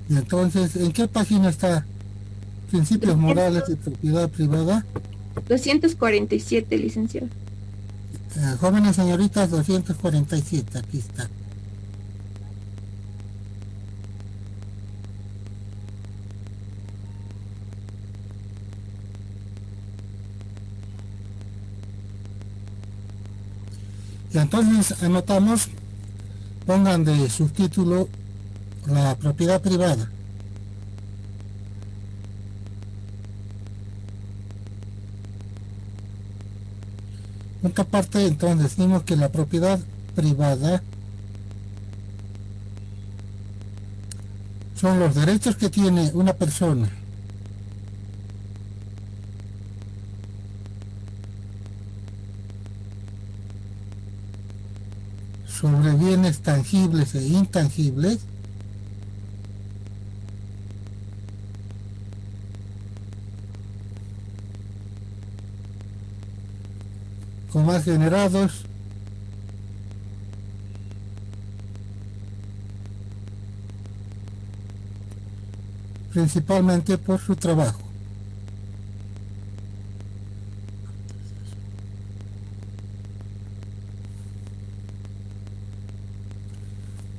Y entonces, ¿en qué página está? Principios morales y 200 propiedad privada. 247, licenciado. Jóvenes señoritas 247, aquí está. Y entonces anotamos, pongan de subtítulo la propiedad privada. Otra parte, entonces decimos que la propiedad privada son los derechos que tiene una persona sobre bienes tangibles e intangibles, como generados principalmente por su trabajo.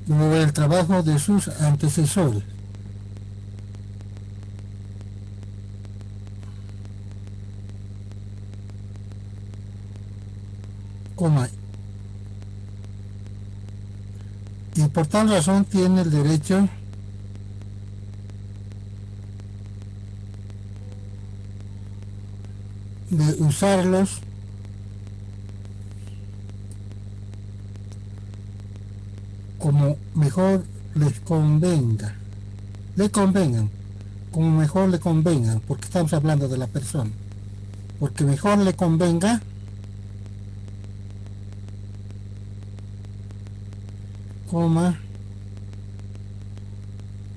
O el trabajo de sus antecesores, coma, y por tal razón tiene el derecho de usarlos como mejor les convenga, le convengan, como mejor le convengan, porque estamos hablando de la persona, porque mejor le convenga, coma,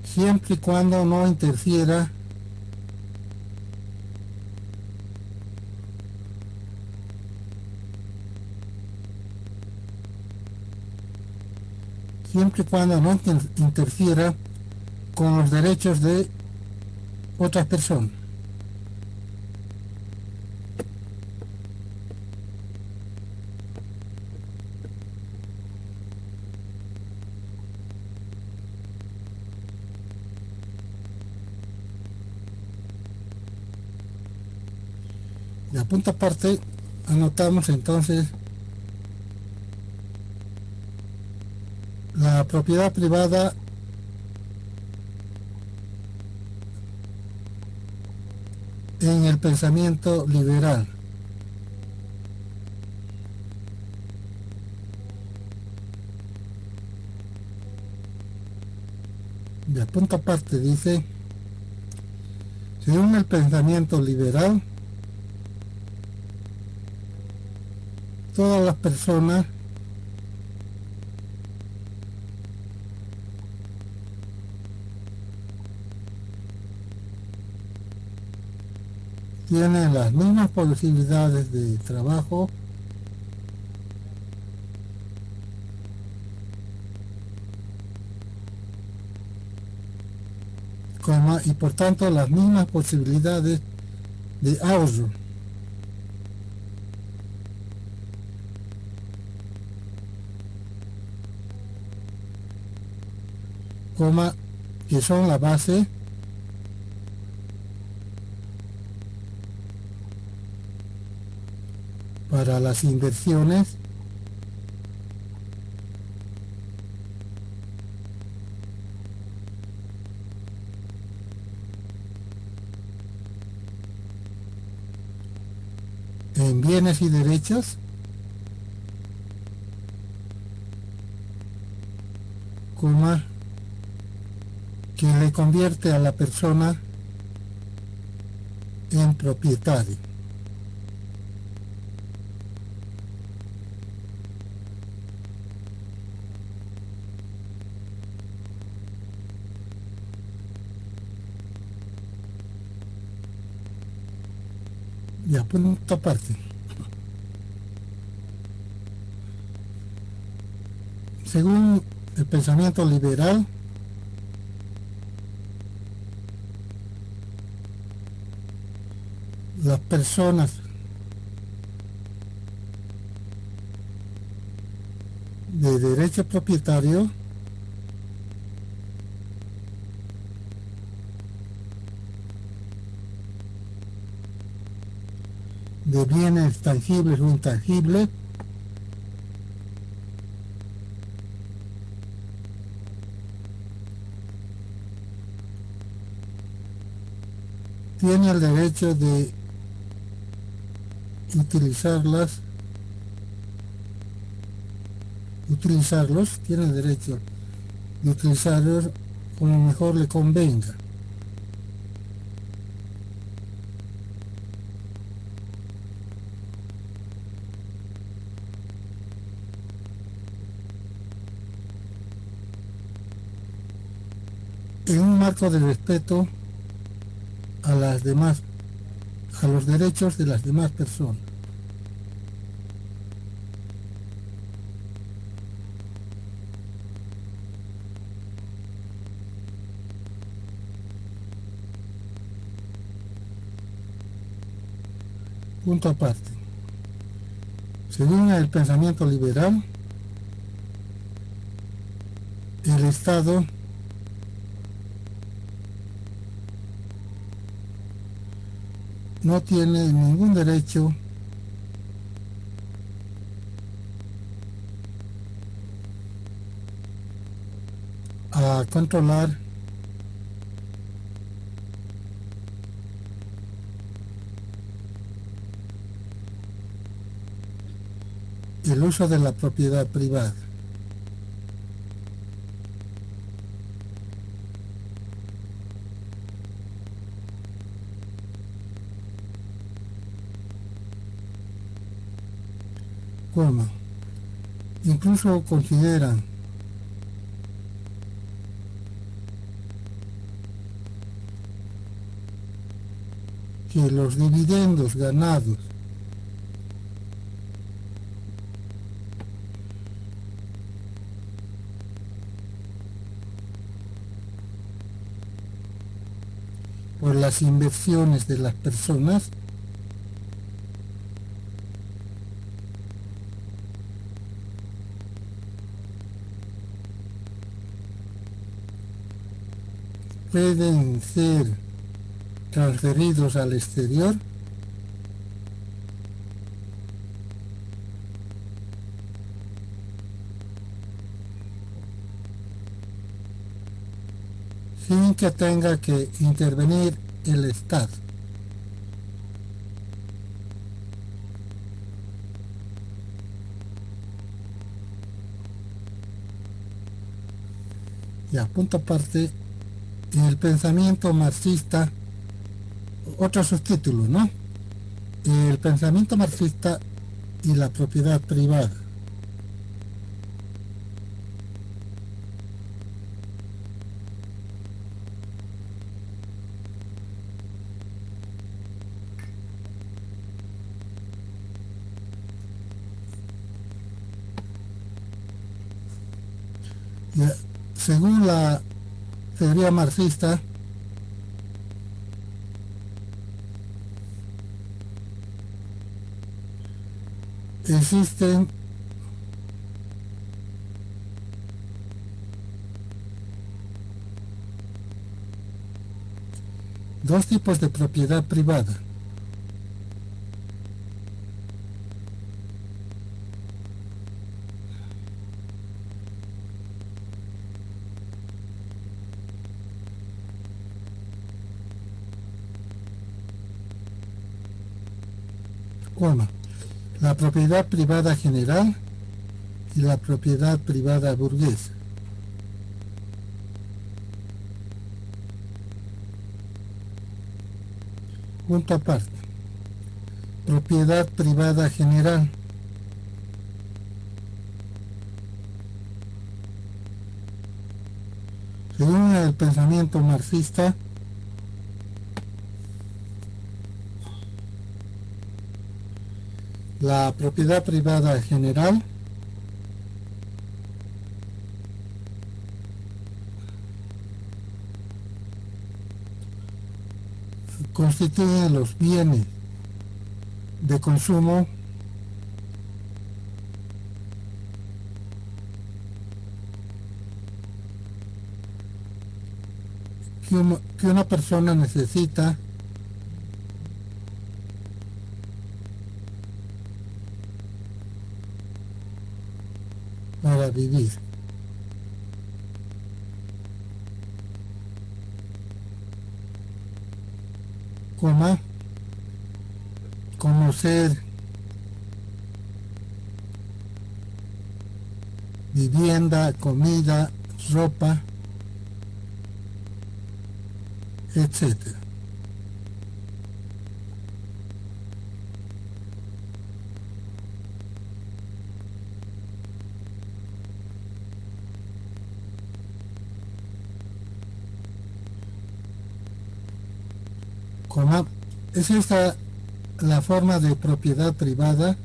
siempre y cuando no interfiera siempre y cuando no interfiera con los derechos de otras personas. La punta aparte anotamos entonces la propiedad privada en el pensamiento liberal. De punta aparte dice, según el pensamiento liberal, todas las personas tienen las mismas posibilidades de trabajo, y por tanto las mismas posibilidades de ahorro, que son la base para las inversiones en bienes y derechos, coma, que le convierte a la persona en propietario. Ya, punto aparte. Según el pensamiento liberal, las personas de derecho propietario de bienes tangibles o intangibles tiene el derecho de tiene el derecho de utilizarlos como mejor le convenga. En un marco de respeto a los derechos de las demás personas. Punto aparte. Según el pensamiento liberal, el Estado no tiene ningún derecho a controlar el uso de la propiedad privada. Bueno, incluso consideran que los dividendos ganados por las inversiones de las personas pueden ser transferidos al exterior sin que tenga que intervenir el Estado. Ya, punto aparte, en el pensamiento marxista, otro subtítulo, ¿no? El pensamiento marxista y la propiedad privada. Ya, según la teoría marxista, existen dos tipos de propiedad privada. Uno, la propiedad privada general y la propiedad privada burguesa. Punto aparte. Propiedad privada general. Según el pensamiento marxista, la propiedad privada general constituye los bienes de consumo que una persona necesita para vivir. Coma, conocer, vivienda, comida, ropa, etcétera. Coma, es esta la forma de propiedad privada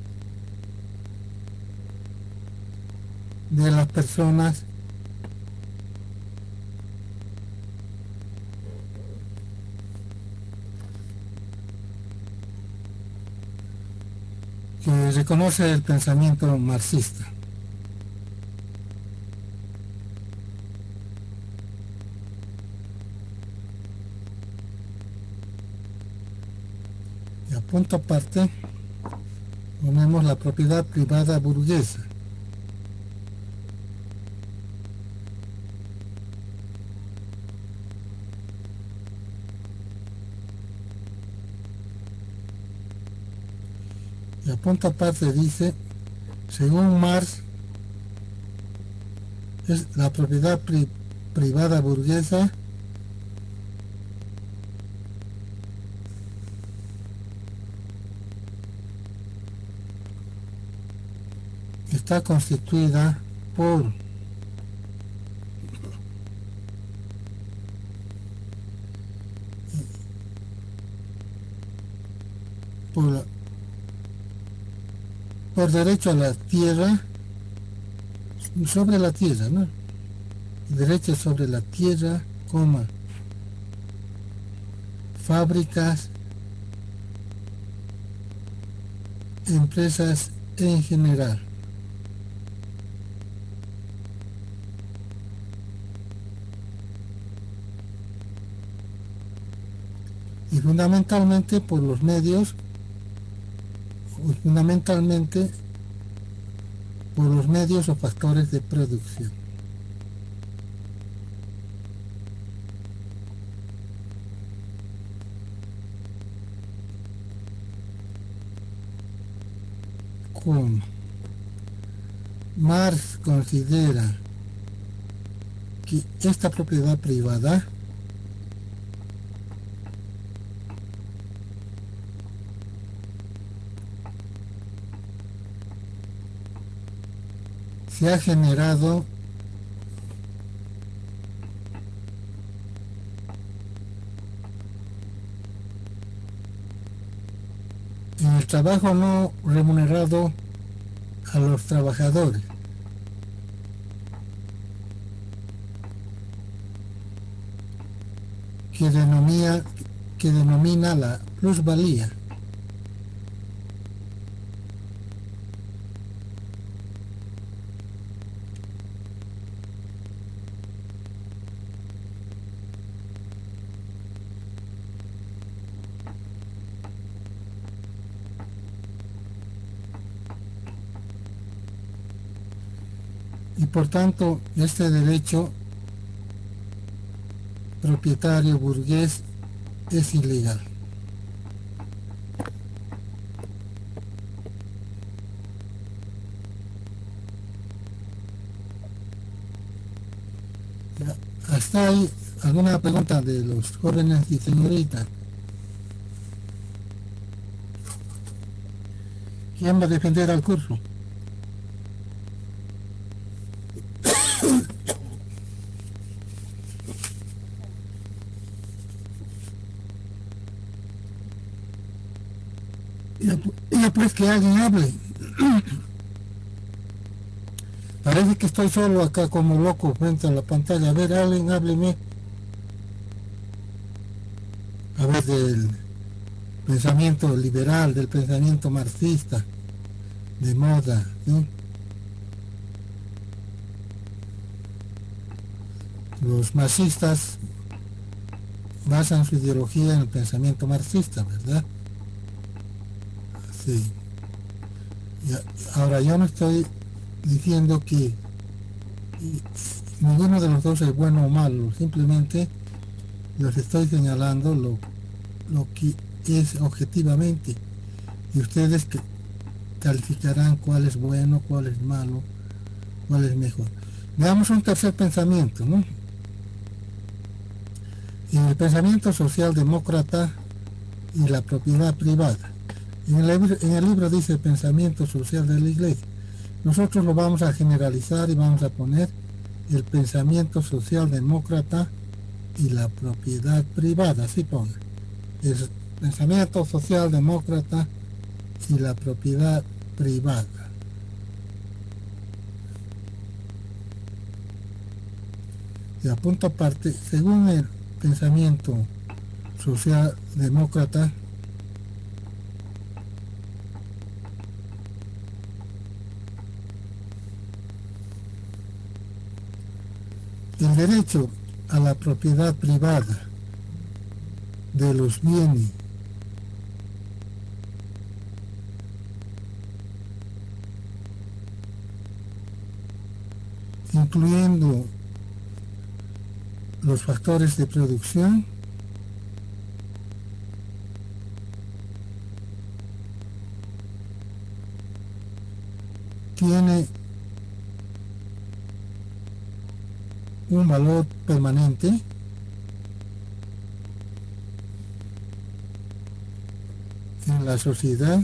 de las personas que reconoce el pensamiento marxista. Y a punto aparte ponemos la propiedad privada burguesa. Y a punto aparte dice, según Marx, es la propiedad privada burguesa está constituida por derecho a la tierra, sobre la tierra, ¿no? Derecho sobre la tierra, coma, fábricas, empresas en general. Y fundamentalmente por los medios, o factores de producción. Como Marx considera que esta propiedad privada se ha generado en el trabajo no remunerado a los trabajadores, que denomina la plusvalía. Y por tanto, este derecho propietario burgués es ilegal. ¿Hasta ahí alguna pregunta de los jóvenes y señoritas? ¿Quién va a defender al curso? Y pues que alguien hable. Parece que estoy solo acá como loco frente a la pantalla. A ver, alguien hábleme. A ver, pensamiento liberal, del pensamiento marxista, de moda, ¿sí? Los marxistas basan su ideología en el pensamiento marxista, ¿verdad? Sí. Ahora, yo no estoy diciendo que ninguno de los dos es bueno o malo, simplemente les estoy señalando lo que es objetivamente, y ustedes que calificarán cuál es bueno, cuál es malo, cuál es mejor. Veamos un tercer pensamiento, ¿no? El pensamiento socialdemócrata y la propiedad privada. En el libro dice pensamiento social de la Iglesia. Nosotros lo vamos a generalizar y vamos a poner el pensamiento socialdemócrata y la propiedad privada, así ponga. El pensamiento socialdemócrata y la propiedad privada. Y a punto aparte, según el pensamiento socialdemócrata, el derecho a la propiedad privada de los bienes incluyendo los factores de producción, tiene un valor permanente en la sociedad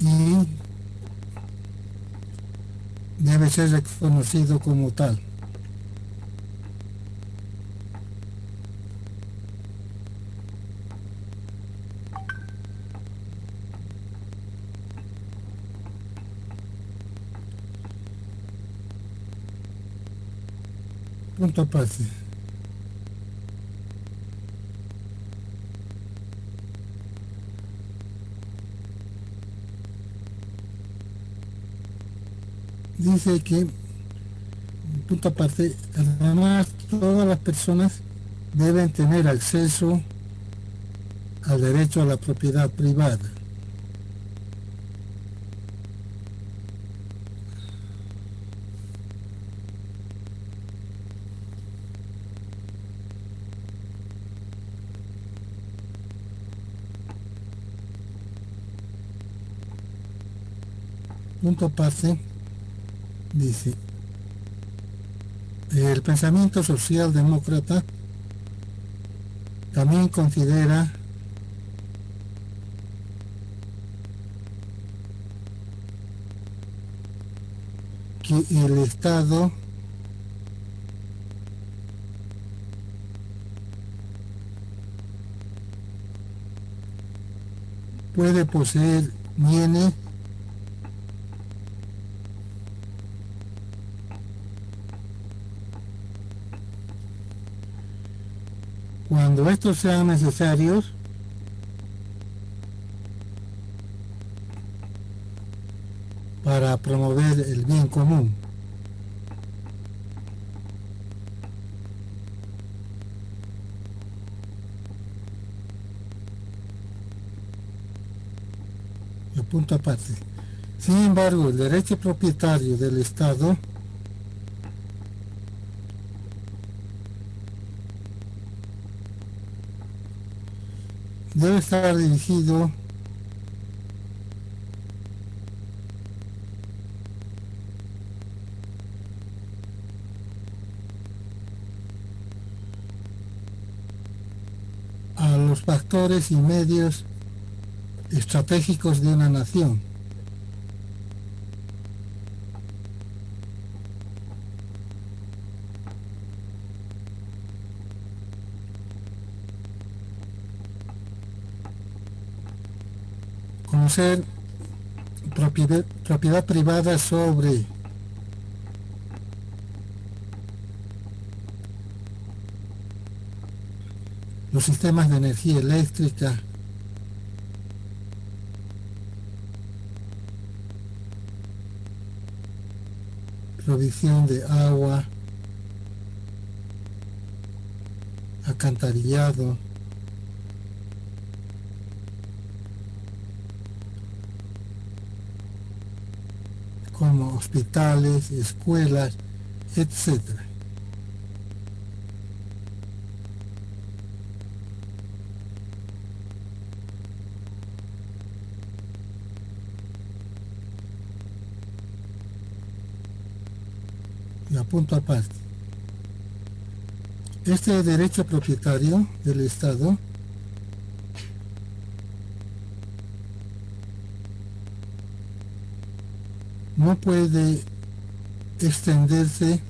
y debe ser reconocido como tal. Punto aparte. Dice que, punto aparte, además todas las personas deben tener acceso al derecho a la propiedad privada. Punto aparte, dice, el pensamiento socialdemócrata también considera que el Estado puede poseer bienes cuando estos sean necesarios para promover el bien común. Y punto aparte. Sin embargo, el derecho propietario del Estado debe estar dirigido a los factores y medios estratégicos de una nación. Conocer propiedad privada sobre los sistemas de energía eléctrica, provisión de agua, alcantarillado, como hospitales, escuelas, etcétera. Y apunto aparte. Este derecho propietario del Estado no puede extenderse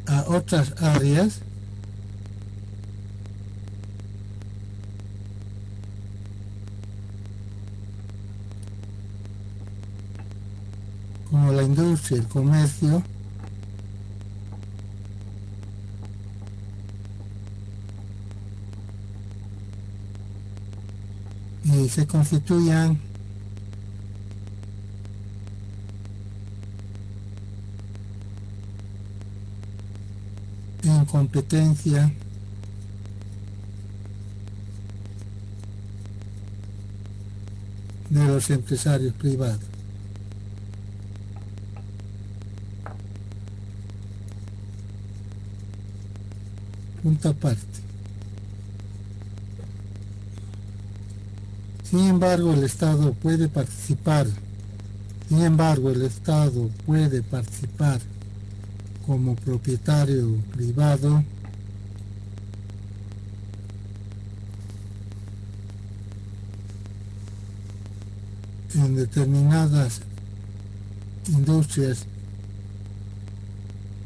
a otras áreas como la industria, el comercio, y se constituyan en competencia de los empresarios privados. Punto aparte. Sin embargo, el Estado puede participar como propietario privado en determinadas industrias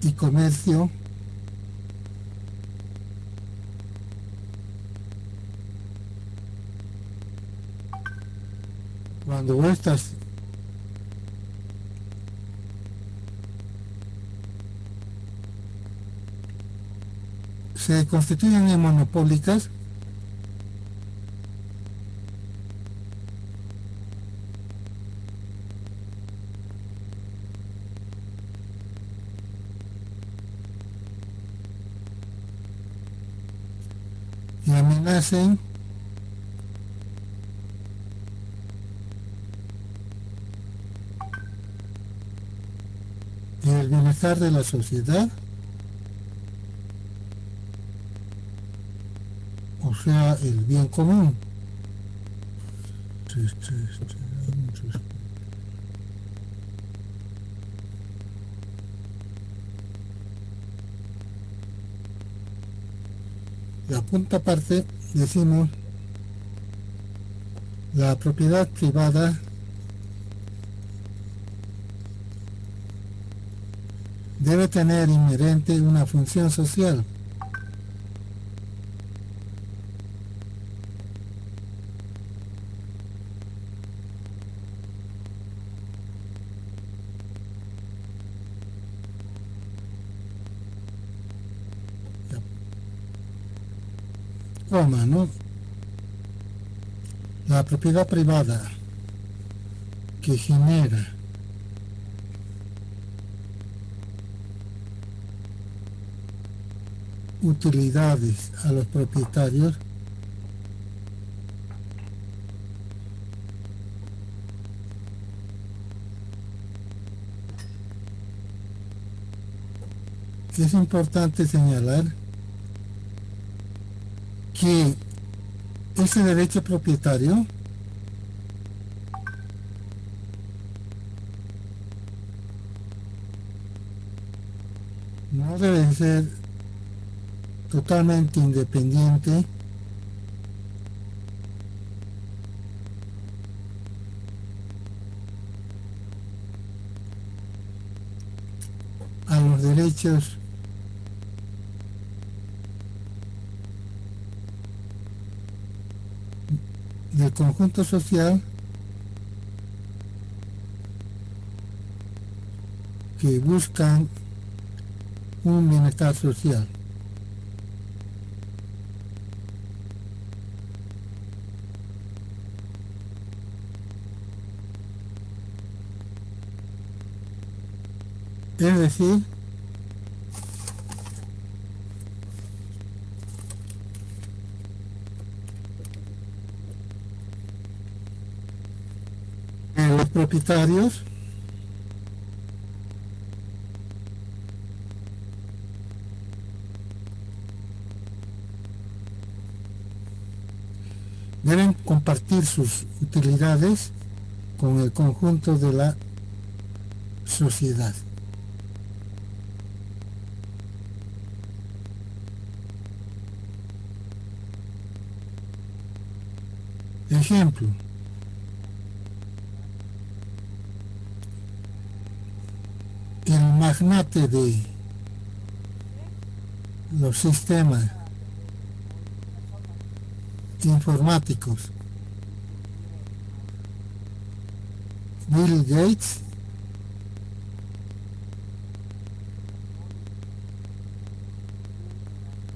y comercio cuando estas se constituyen en monopólicas y amenacen el bienestar de la sociedad, o sea, el bien común. Y a punto aparte decimos la propiedad privada debe tener inherente una función social. Coma, ¿no? La propiedad privada que genera utilidades a los propietarios es importante señalar que ese derecho propietario no debe ser totalmente independiente a los derechos del conjunto social que buscan un bienestar social. Es decir, los propietarios deben compartir sus utilidades con el conjunto de la sociedad. Ejemplo: el magnate de los sistemas informáticos, Bill Gates,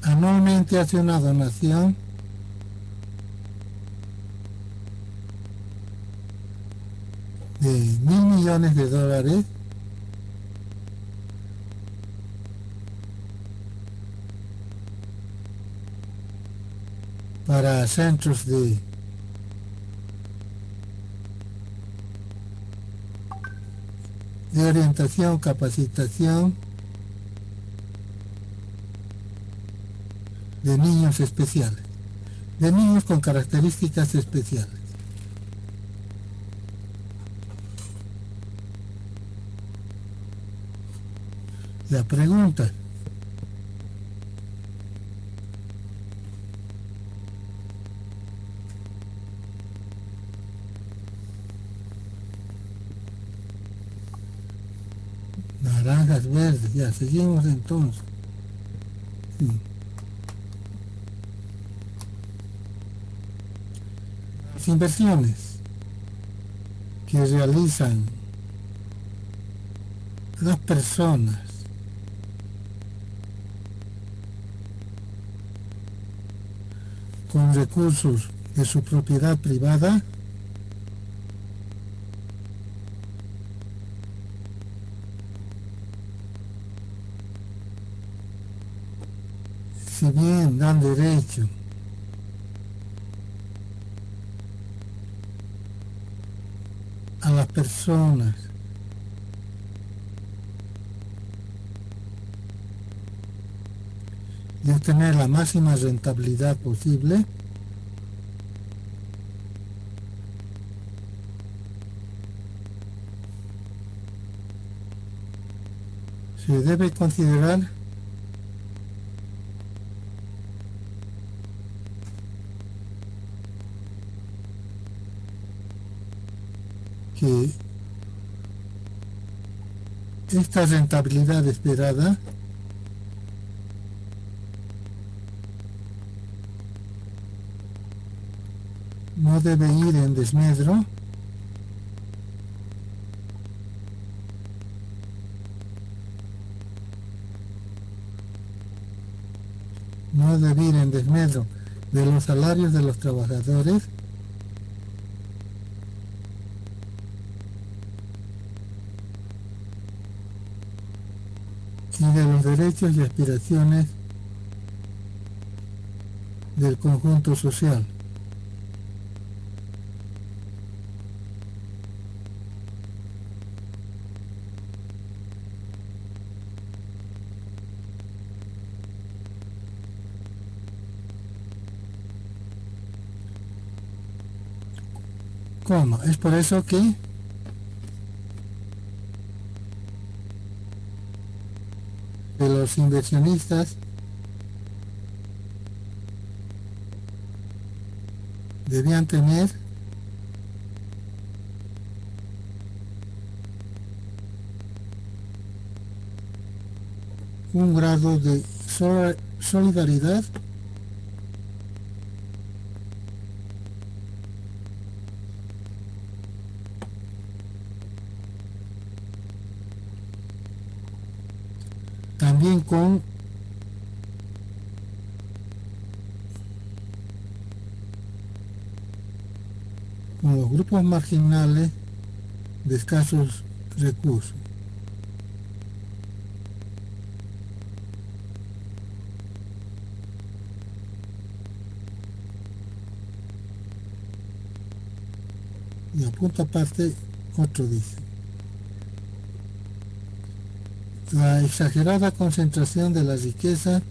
anualmente hace una donación de $1.000 millones para centros de orientación, capacitación de niños especiales, de niños con características especiales. La pregunta: naranjas verdes, ya seguimos entonces. Sí. Las inversiones que realizan las personas con recursos de su propiedad privada si bien dan derecho a las personas de obtener la máxima rentabilidad posible, se debe considerar que esta rentabilidad esperada no debe ir en desmedro de los salarios de los trabajadores y de los derechos y aspiraciones del conjunto social. ¿Cómo? Es por eso que los inversionistas debían tener un grado de solidaridad también con los grupos marginales de escasos recursos. Y a punto aparte, otro dice: la exagerada concentración de la riqueza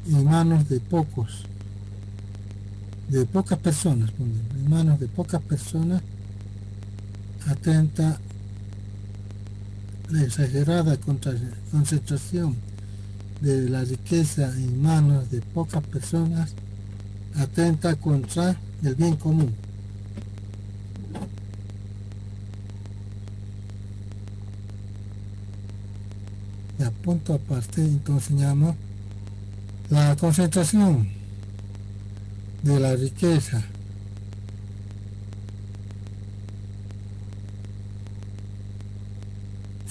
en manos de pocas personas, en manos de pocas personas, atenta. La exagerada concentración de la riqueza en manos de pocas personas atenta contra el bien común. Y a punto aparte, entonces llamo la concentración de la riqueza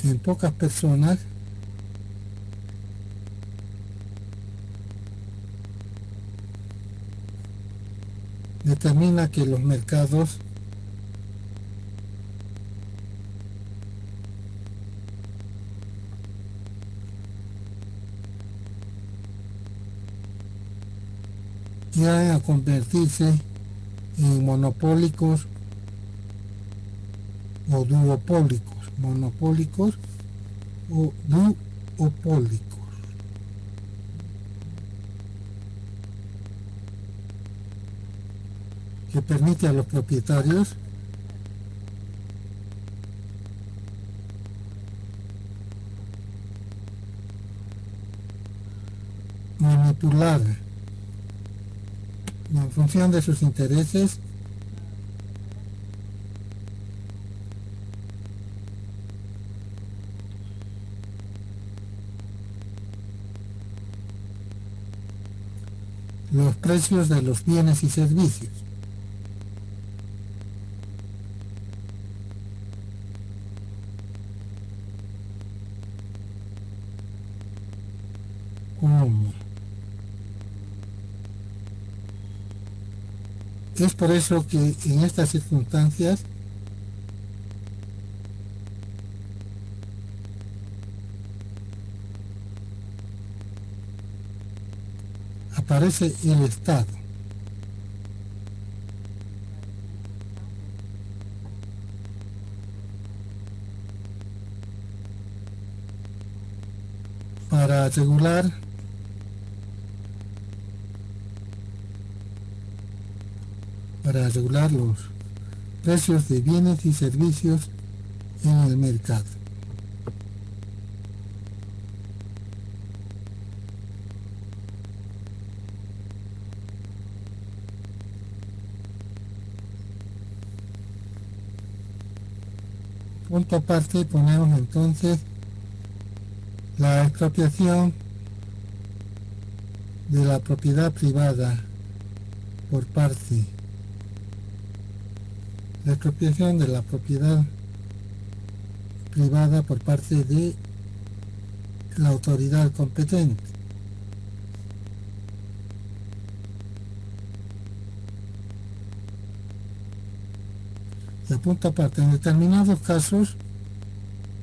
en pocas personas determina que los mercados llegan a convertirse en monopólicos o duopólicos o duopólicos, que permite a los propietarios manipular en función de sus intereses los precios de los bienes y servicios. ¿Cómo? Es por eso que en estas circunstancias aparece el Estado. Para regular los precios de bienes y servicios en el mercado. Punto aparte, ponemos entonces la expropiación de la propiedad privada por parte. La expropiación de la propiedad privada por parte de la autoridad competente. Y a punto aparte, en determinados casos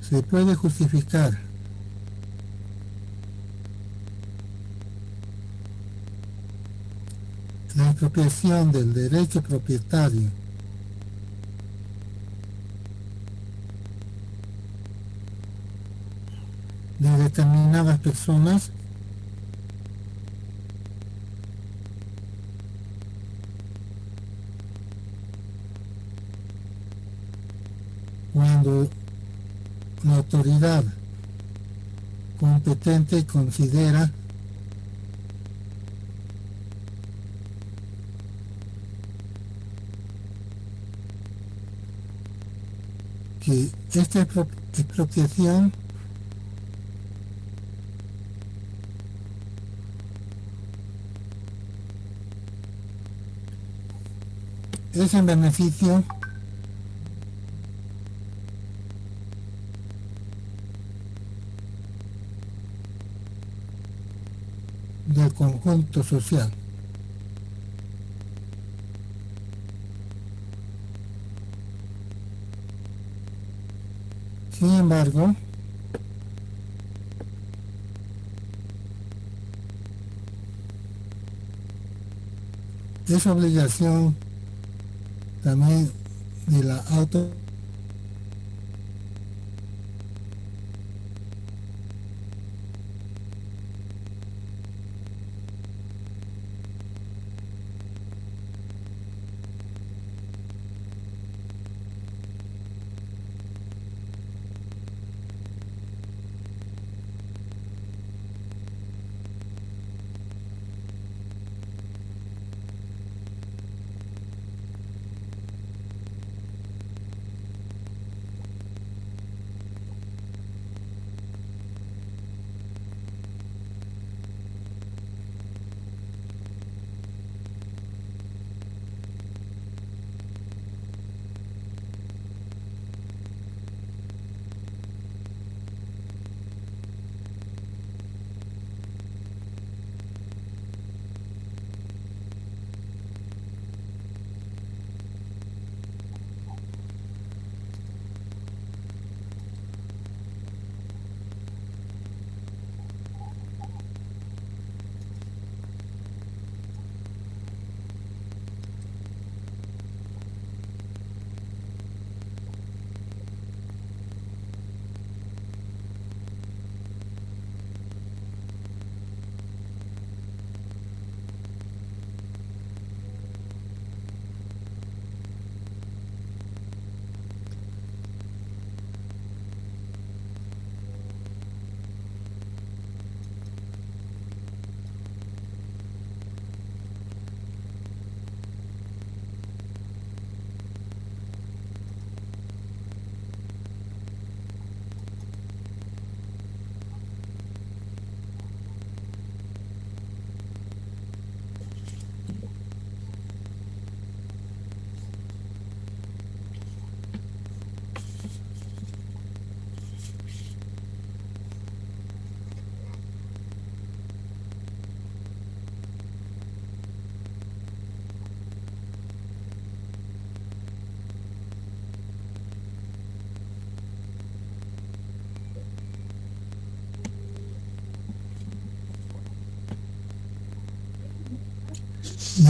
se puede justificar la expropiación del derecho propietario de determinadas personas cuando la autoridad competente considera que esta expropiación es en beneficio punto social. Sin embargo, es obligación también de la auto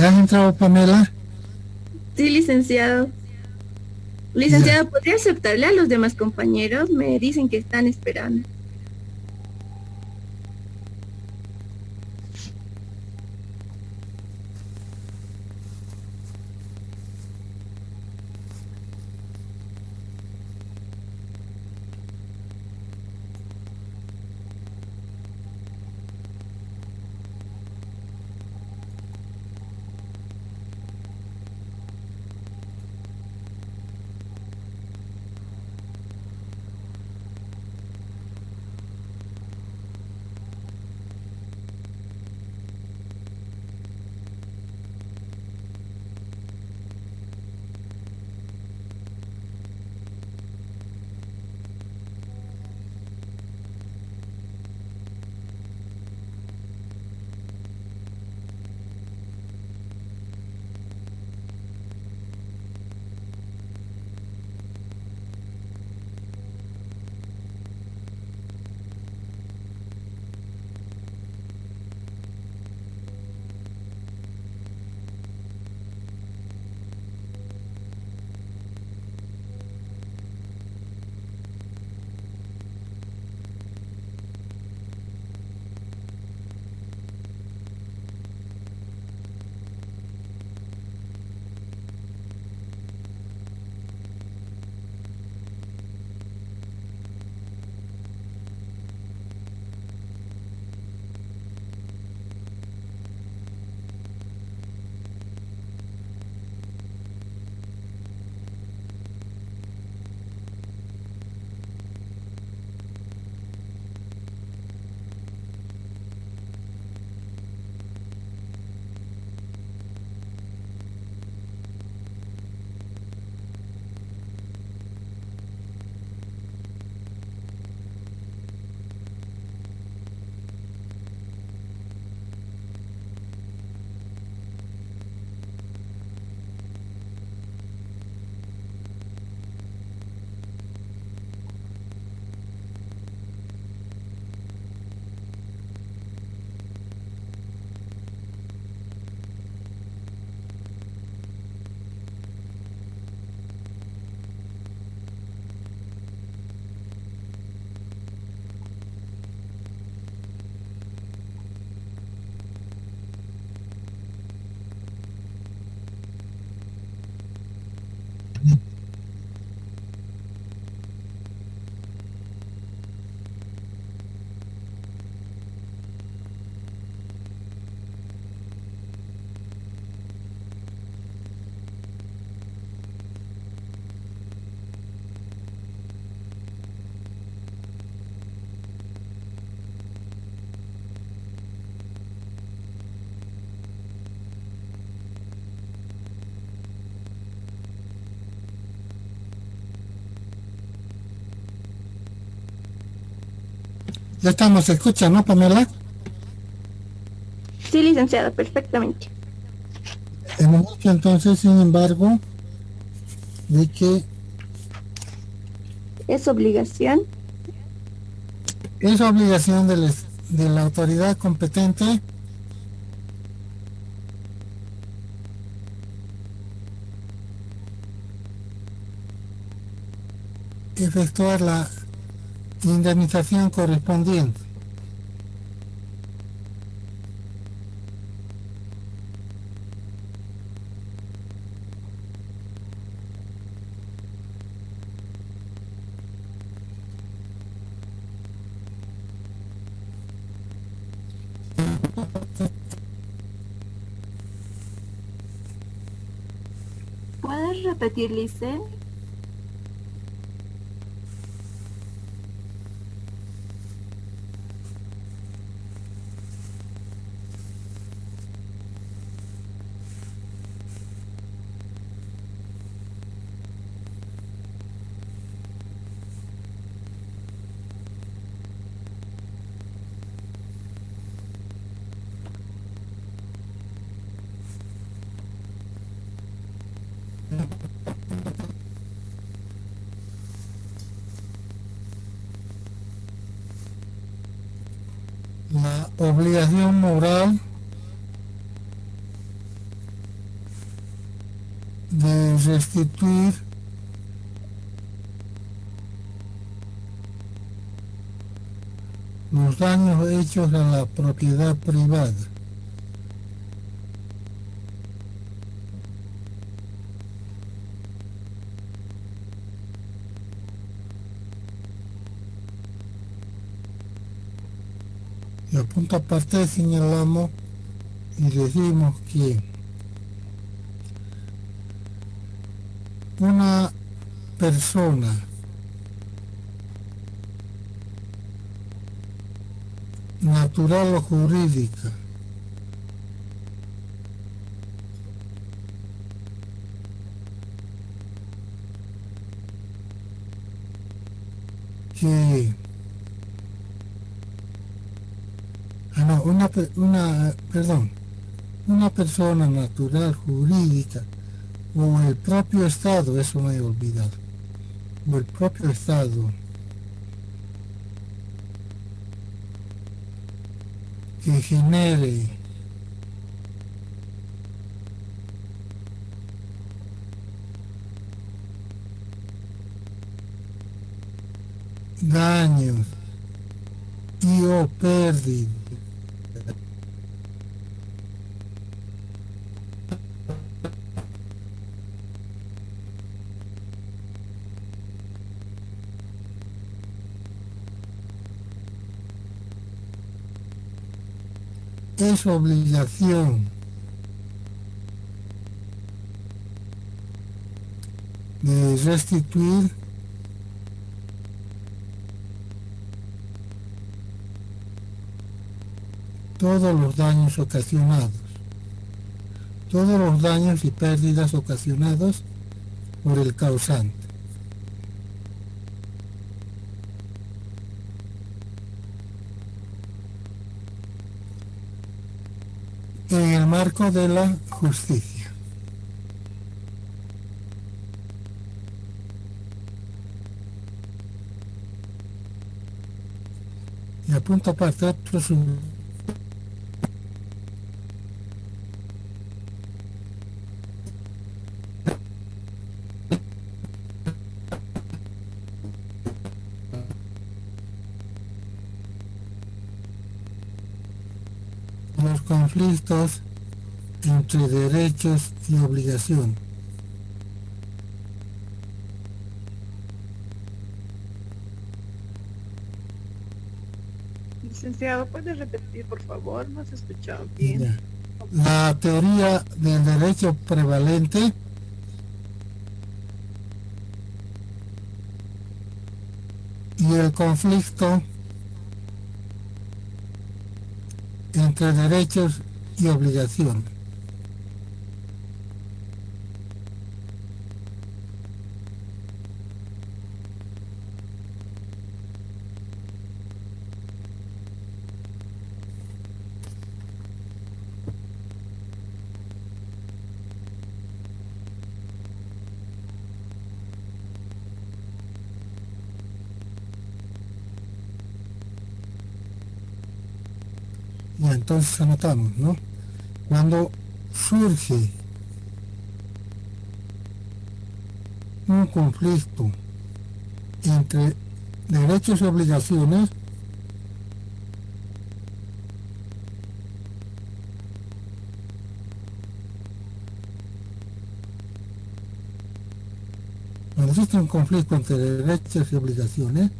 ¿Ya has entrado, Pamela? Sí, licenciado. Ya. Licenciado, ¿podría aceptarle a los demás compañeros? Me dicen que están esperando. Ya estamos, ¿se escucha, no, Pamela? Sí, licenciada, perfectamente. Hemos dicho entonces, sin embargo, de que Es obligación es obligación de la autoridad competente efectuar la indemnización correspondiente. ¿Puedes repetir, Lice? La obligación moral de restituir los daños hechos a la propiedad privada. Y a punto aparte señalamos y decimos que una persona natural o jurídica que no, perdón, una persona natural jurídica o el propio Estado, eso me he olvidado, o el propio Estado que genere daños y o pérdidas es obligación de restituir todos los daños ocasionados, todos los daños y pérdidas ocasionados por el causante, en el marco de la justicia. Y a punto aparte otros los conflictos entre derechos y obligaciones. Licenciado, ¿puede repetir, por favor? No se escuchó bien. Ya. La teoría del derecho prevalente y el conflicto entre derechos y obligaciones. Entonces anotamos, ¿no? Cuando surge un conflicto entre derechos y obligaciones, cuando existe un conflicto entre derechos y obligaciones,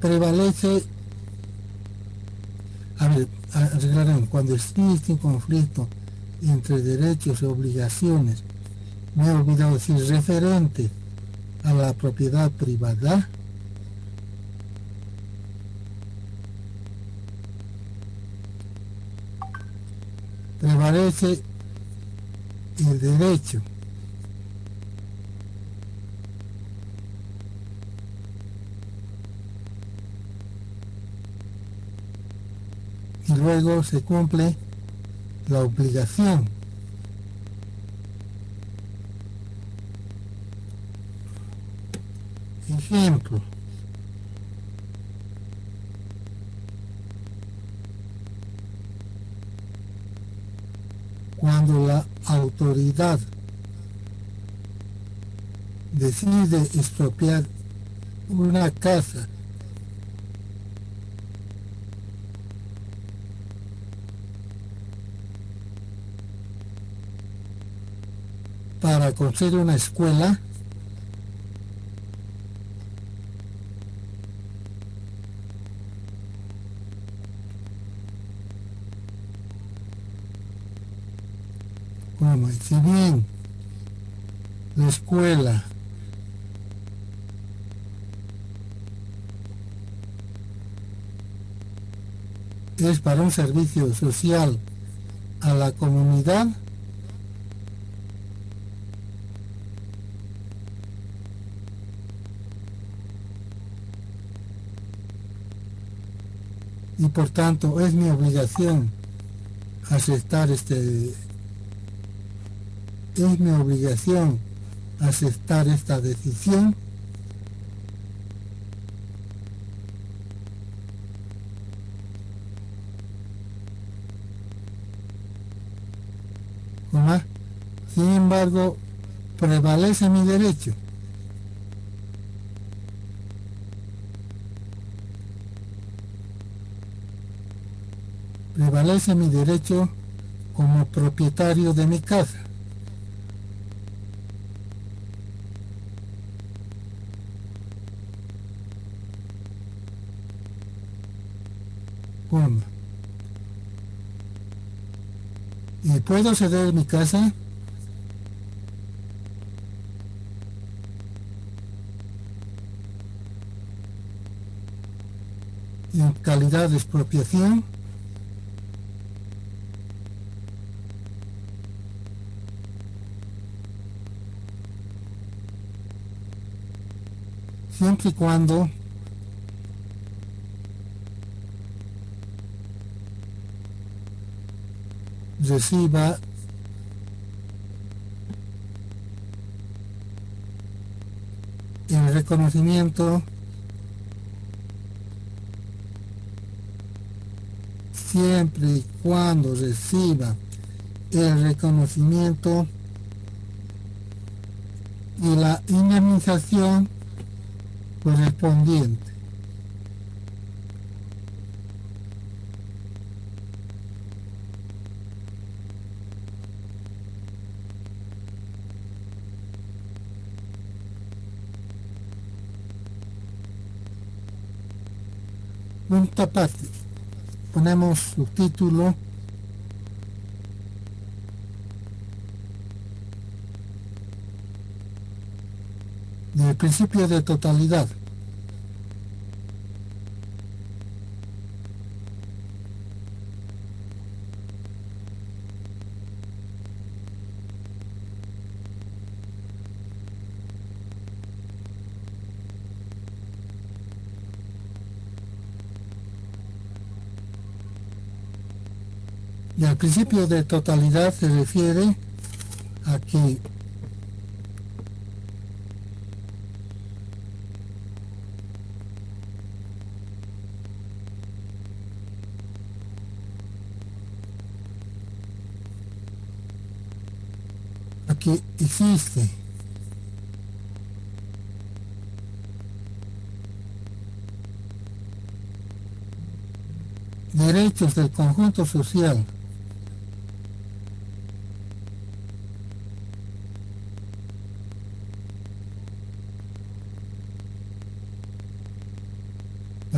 prevalece, a ver, arreglaremos, cuando existe un conflicto entre derechos y obligaciones, me he olvidado decir referente a la propiedad privada, prevalece el derecho y luego se cumple la obligación. Ejemplo, cuando la autoridad decide expropiar una casa para construir una escuela, como si bien la escuela es para un servicio social a la comunidad, y por tanto es mi obligación aceptar esta decisión, ¿verdad? Sin embargo, prevalece mi derecho. Prevalece mi derecho como propietario de mi casa. ¿Cómo? ¿Y puedo ceder mi casa? En calidad de expropiación, siempre y cuando reciba el reconocimiento, siempre y cuando reciba el reconocimiento y la indemnización correspondiente. Punto aparte, ponemos subtítulo del principio de totalidad. Y al principio de totalidad se refiere a que que existe derechos del conjunto social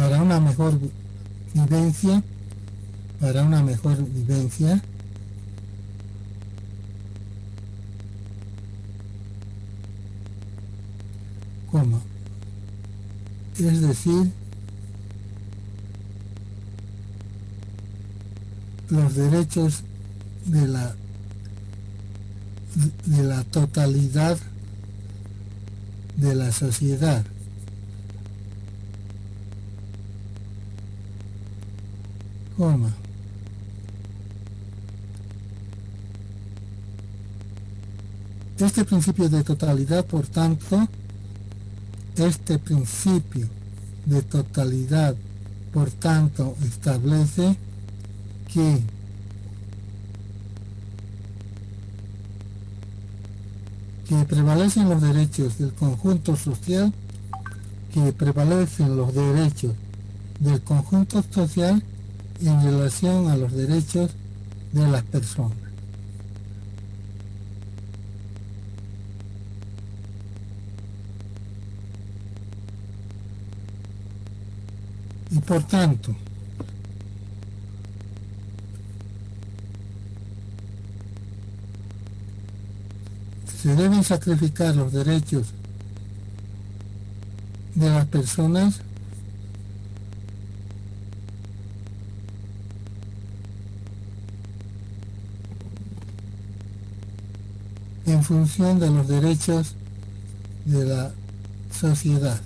para una mejor vivencia, coma, es decir, los derechos de la totalidad de la sociedad. Coma. Este principio de totalidad, por tanto, establece que prevalecen los derechos del conjunto social, en relación a los derechos de las personas. Y por tanto, se deben sacrificar los derechos de las personas en función de los derechos de la sociedad.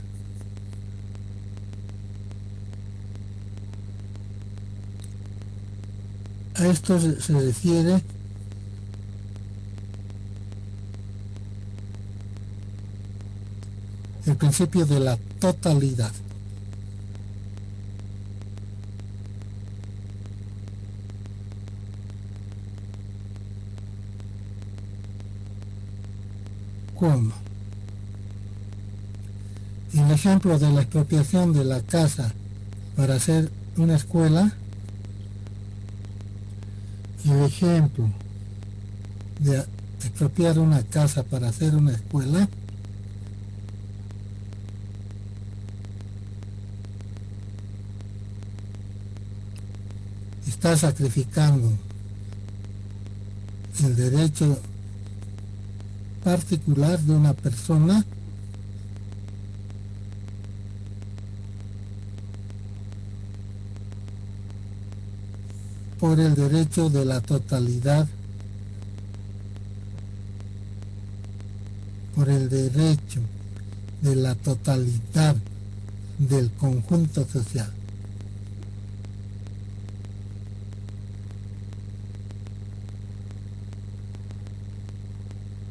A esto se refiere el principio de la totalidad. ¿Cómo? El ejemplo de la expropiación de la casa para hacer una escuela, el ejemplo de expropiar una casa para hacer una escuela, está sacrificando el derecho particular de una persona por el derecho de la totalidad, del conjunto social.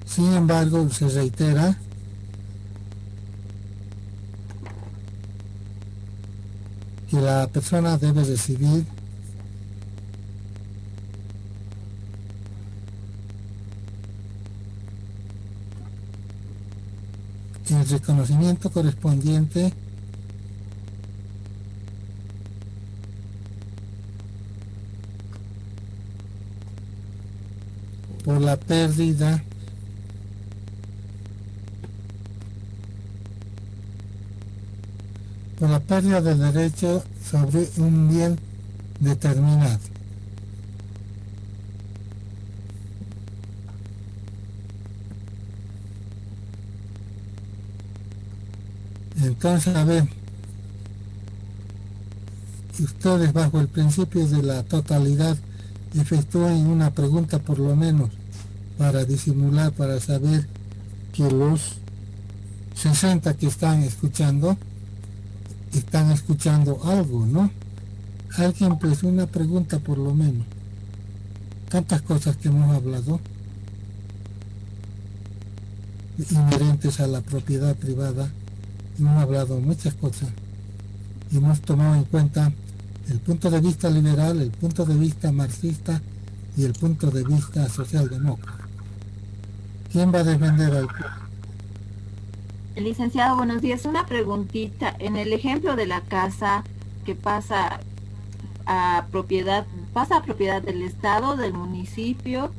Sin embargo, se reitera que la persona debe recibir el reconocimiento correspondiente por la pérdida del derecho sobre un bien determinado. Entonces, a ver, ustedes bajo el principio de la totalidad efectúen una pregunta por lo menos para disimular, para saber que los 60 que están escuchando algo, ¿no? Alguien pues una pregunta por lo menos. Tantas cosas que hemos hablado inherentes a la propiedad privada, hemos hablado muchas cosas y hemos tomado en cuenta el punto de vista liberal, el punto de vista marxista y el punto de vista socialdemócrata. ¿Quién va a defender al Licenciado, buenos días. Una preguntita. En el ejemplo de la casa que a propiedad, pasa a propiedad del Estado, del municipio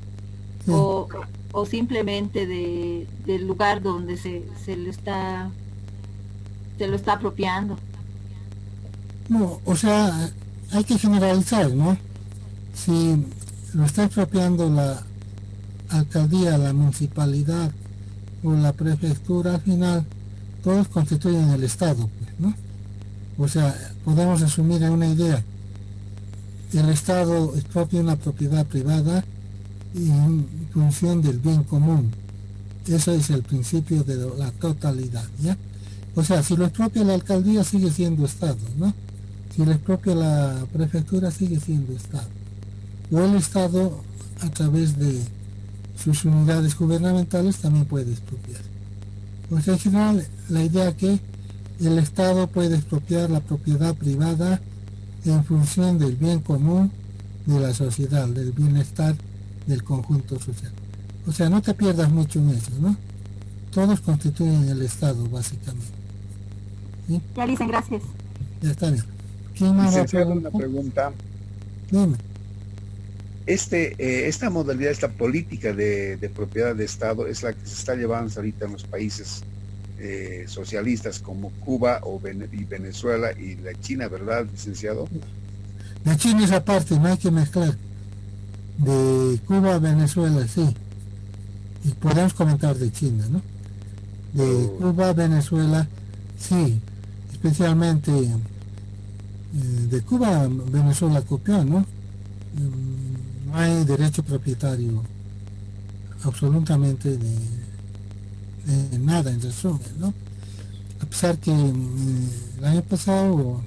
sí. o, o simplemente del lugar donde se lo está apropiando? No, o sea, hay que generalizar, ¿no? Si lo está expropiando la alcaldía, la municipalidad o la prefectura, al final todos constituyen el Estado, pues, ¿no? O sea, podemos asumir en una idea, el Estado expropia una propiedad privada en función del bien común. Ese es el principio de la totalidad, ¿ya? O sea, si lo expropia la alcaldía sigue siendo Estado, ¿no? Si lo expropia la prefectura sigue siendo Estado. O el Estado, a través de sus unidades gubernamentales, también puede expropiar. O sea, en general, la idea que el Estado puede expropiar la propiedad privada en función del bien común de la sociedad, del bienestar del conjunto social. O sea, no te pierdas mucho en eso, ¿no? Todos constituyen el Estado, básicamente. ¿Sí? Ya dicen, gracias. Ya está bien. ¿Quién más va a Licenciado, una preguntar? pregunta. Dime. Esta modalidad, esta política de propiedad de Estado es la que se está llevando ahorita en los países socialistas como Cuba y Venezuela y la China, ¿verdad, licenciado? De China esa parte, no hay que mezclar. De Cuba a Venezuela, sí. Y podemos comentar de China, ¿no? De Cuba a Venezuela, sí. Especialmente de Cuba a Venezuela copió, ¿no? No hay derecho propietario absolutamente de nada, en resumen, ¿no? A pesar que el año pasado,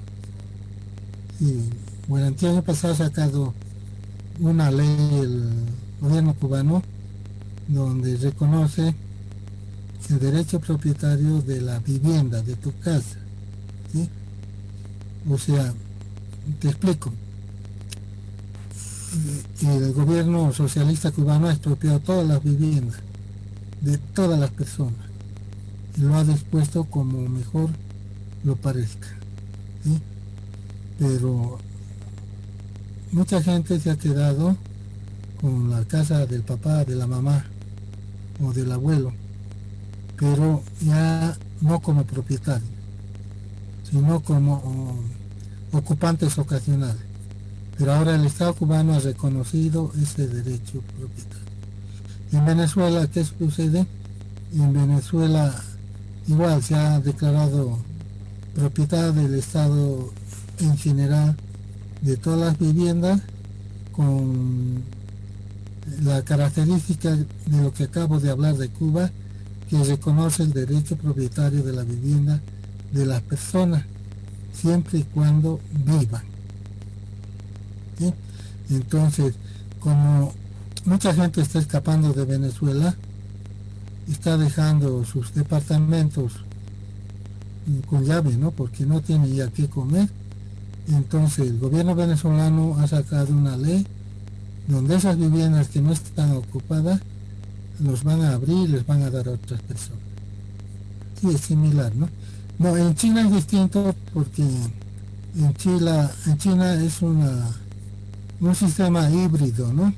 o el año pasado ha sacado una ley el gobierno cubano donde reconoce el derecho propietario de la vivienda, de tu casa, ¿sí? O sea, te explico. El gobierno socialista cubano ha expropiado todas las viviendas de todas las personas y lo ha dispuesto como mejor lo parezca, ¿sí? Pero mucha gente se ha quedado con la casa del papá, de la mamá o del abuelo, pero ya no como propietario, sino como ocupantes ocasionales. Pero ahora el Estado cubano ha reconocido ese derecho propietario. En Venezuela, ¿qué sucede? En Venezuela igual se ha declarado propiedad del Estado en general de todas las viviendas, con la característica de lo que acabo de hablar de Cuba, que reconoce el derecho propietario de la vivienda de las personas siempre y cuando vivan, ¿sí? Entonces, como mucha gente está escapando de Venezuela, está dejando sus departamentos con llave, ¿no? Porque no tiene ya qué comer. Entonces el gobierno venezolano ha sacado una ley donde esas viviendas que no están ocupadas los van a abrir y les van a dar a otras personas. Sí, es similar, ¿no? No, en China es distinto porque en China es un sistema híbrido, ¿no?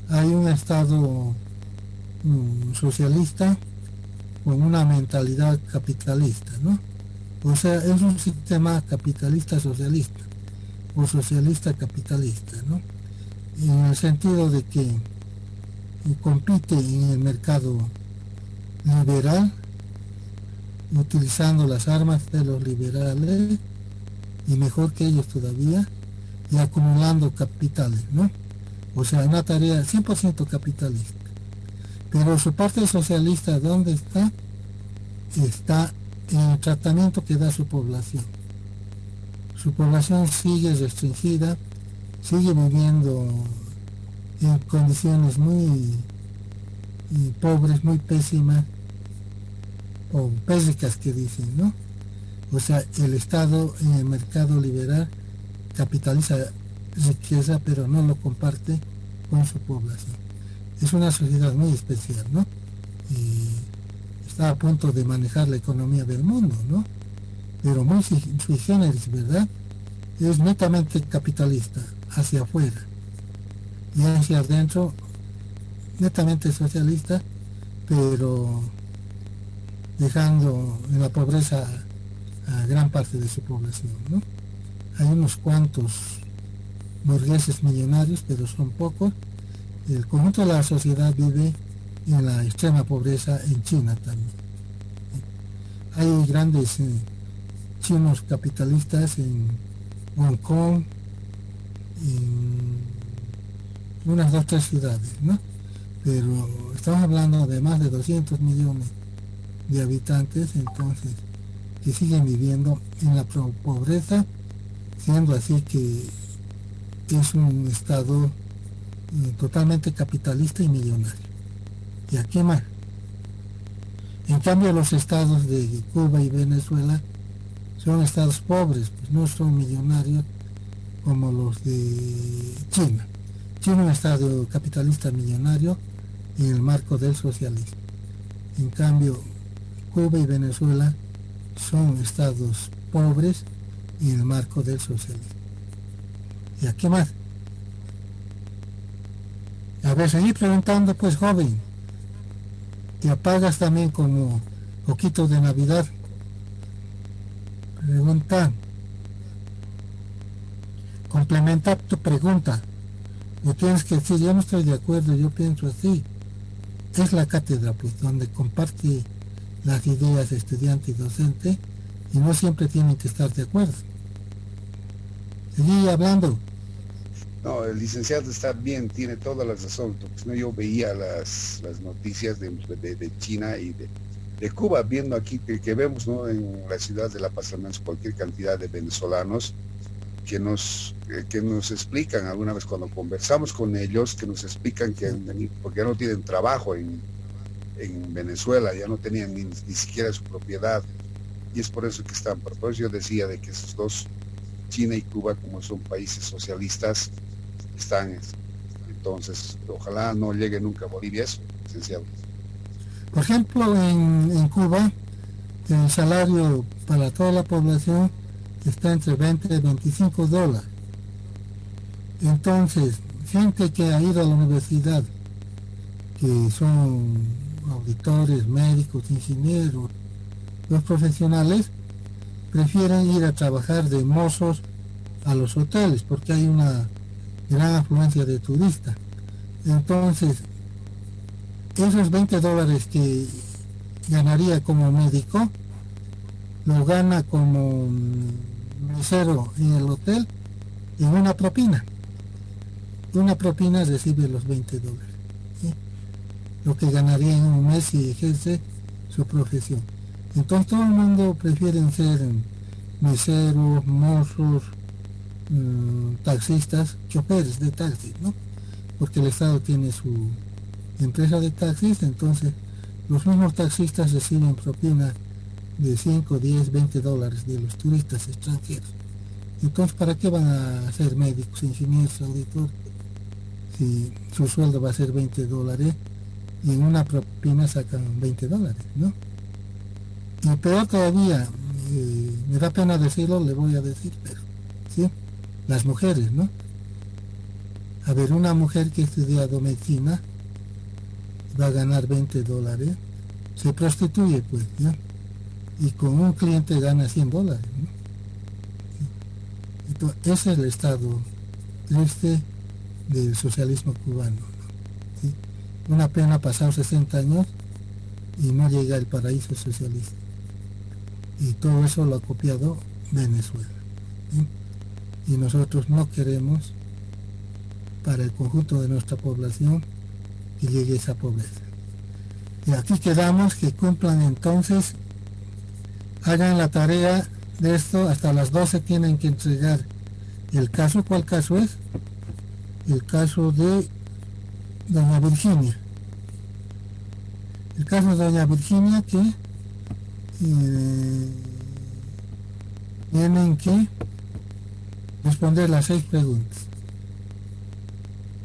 Hay un Estado socialista con una mentalidad capitalista, ¿no? O sea, es un sistema capitalista socialista o socialista capitalista, ¿no? En el sentido de que compite en el mercado liberal, utilizando las armas de los liberales y mejor que ellos todavía, y acumulando capitales, ¿no? O sea, una tarea 100% capitalista. Pero su parte socialista, ¿dónde está? Está en el tratamiento que da su población. Su población sigue restringida, sigue viviendo en condiciones muy pobres, muy pésimas, o pésicas que dicen, ¿no? O sea, el Estado en el mercado liberal capitaliza riqueza, pero no lo comparte con su población. Es una sociedad muy especial, ¿no? y está a punto de manejar la economía del mundo, ¿no? Pero muy sui generis, ¿verdad? Es netamente capitalista hacia afuera y hacia adentro netamente socialista, pero dejando en la pobreza a gran parte de su población, ¿no? Hay unos cuantos burgueses millonarios, pero son pocos. El conjunto de la sociedad vive en la extrema pobreza en China también. Hay grandes chinos capitalistas en Hong Kong, en unas 2 o 3 ciudades, ¿no? Pero estamos hablando de más de 200 millones de habitantes, entonces, que siguen viviendo en la pobreza, siendo así que es un estado totalmente capitalista y millonario. ¿Y aquí más? En cambio, los estados de Cuba y Venezuela son estados pobres, pues no son millonarios como los de China. China es un estado capitalista millonario en el marco del socialismo. En cambio, Cuba y Venezuela son estados pobres en el marco del socialismo. ¿Y aquí más? A ver, seguí preguntando, pues, joven. ¿Te apagas también como poquito de Navidad? Pregunta. Complementa tu pregunta. Y tienes que decir, yo no estoy de acuerdo, yo pienso así. Es la cátedra, pues, donde comparte las ideas estudiante y docente, y no siempre tienen que estar de acuerdo. Seguí hablando. No, el licenciado está bien, tiene todas las razones. Pues, no, yo veía las noticias de China y de Cuba, viendo aquí que vemos, ¿no? En la ciudad de La Paz, al menos cualquier cantidad de venezolanos que nos explican alguna vez cuando conversamos con ellos, que nos explican que porque ya no tienen trabajo en Venezuela, ya no tenían ni siquiera su propiedad, y es por eso que están. Por eso yo decía de que esos dos, China y Cuba, como son países socialistas, están. Entonces, ojalá no llegue nunca a Bolivia eso, licenciado. Por ejemplo, en Cuba, el salario para toda la población está entre 20 y 25 dólares. Entonces, gente que ha ido a la universidad, que son auditores, médicos, ingenieros, los profesionales, prefieren ir a trabajar de mozos a los hoteles, porque hay una gran afluencia de turistas. Entonces, esos 20 dólares que ganaría como médico, lo gana como mesero en el hotel en una propina. Una propina recibe los 20 dólares. ¿Sí? Lo que ganaría en un mes si ejerce su profesión. Entonces todo el mundo prefiere ser meseros, mozos, taxistas, choferes de taxis, ¿no? Porque el Estado tiene su empresa de taxis, entonces los mismos taxistas reciben propinas de 5, 10, 20 dólares de los turistas extranjeros. Entonces, ¿para qué van a ser médicos, ingenieros, auditores? Si su sueldo va a ser 20 dólares y en una propina sacan 20 dólares, ¿no? Y peor todavía, me da pena decirlo, le voy a decir, pero, ¿sí? Las mujeres, ¿no? A ver, una mujer que ha estudiado medicina va a ganar 20 dólares, se prostituye, pues, ¿no? Y con un cliente gana 100 dólares, ¿no? Entonces, ese es el estado triste del socialismo cubano, ¿no? ¿Sí? Una pena pasar 60 años y no llega al paraíso socialista. Y todo eso lo ha copiado Venezuela, ¿sí? Y nosotros no queremos para el conjunto de nuestra población que llegue esa pobreza. Y aquí quedamos, que cumplan entonces, hagan la tarea de esto, hasta las 12 tienen que entregar el caso. ¿Cuál caso es? El caso de doña Virginia. El caso de doña Virginia, que tienen que responder las 6 preguntas.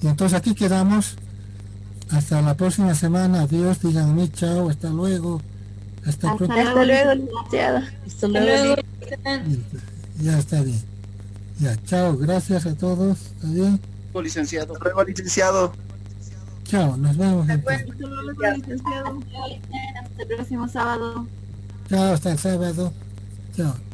Y entonces aquí quedamos Hasta la próxima semana. Adiós, díganme chao, hasta luego. Hasta pronto. Hasta luego, licenciado. Hasta luego. Ya está bien. Ya, chao, gracias a todos. ¿Está bien? Licenciado. Hasta luego, licenciado. Chao, nos vemos. entonces. Hasta luego, licenciado. Hasta el próximo sábado. Chao, hasta el sábado. Chao.